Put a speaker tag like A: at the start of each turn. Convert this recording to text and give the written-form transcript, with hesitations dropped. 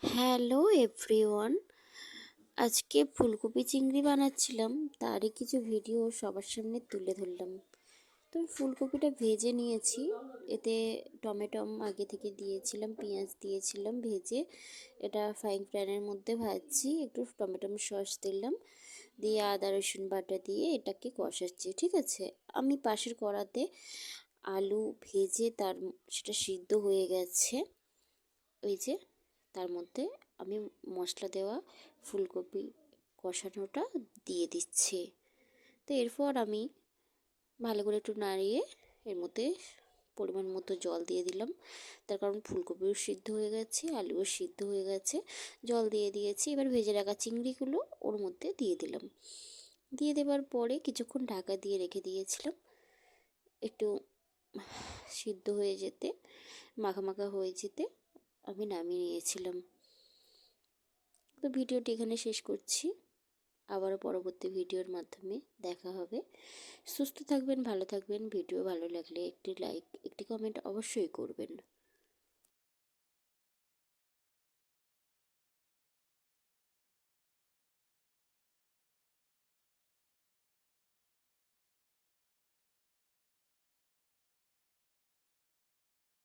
A: Hello everyone. আজকে ফুলকপি চিংড়ি বানাচ্ছিলাম, তারই কিছু ভিডিও সবার সামনে তুলে ধরলাম। তো ফুলকপিটা ভেজে নিয়েছি, এতে টমেটো আগে থেকে দিয়েছিলাম, পেঁয়াজ দিয়েছিলাম ভেজে। এটা ফ্রাইং প্যানের মধ্যে ভাজছি, একটু টমেটো সস দিলাম, দিয়ে আদা রসুন বাটা দিয়ে এটাকে কষাচ্ছি। ঠিক আছে, আমি পাশের কড়াতে আলু ভেজে সেটা সিদ্ধ হয়ে গেছে, ওই যে তার মধ্যে আমি মশলা দেওয়া ফুলকপি কষানোটা দিয়ে দিচ্ছি। তো এরপর আমি ভালো করে একটু নাড়িয়ে এর মধ্যে পরিমাণ মতো জল দিয়ে দিলাম, তার কারণ ফুলকপিও সিদ্ধ হয়ে গেছে, আলুও সিদ্ধ হয়ে গেছে। জল দিয়ে দিয়েছি, এবার ভেজে রাখা চিংড়িগুলো ওর মধ্যে দিয়ে দিলাম। দিয়ে দেওয়ার পরে কিছুক্ষণ ঢাকা দিয়ে রেখে দিয়েছিলাম, একটু সিদ্ধ হয়ে যেতে, মাখা মাখা হয়ে যেতে আমি নামিয়ে নিয়েছিলাম। তো ভিডিওটি এখানে শেষ করছি, আবারও পরবর্তী ভিডিওর মাধ্যমে দেখা হবে। সুস্থ থাকবেন, ভালো থাকবেন। ভিডিও ভালো লাগলে একটি লাইক, একটি কমেন্ট অবশ্যই করবেন।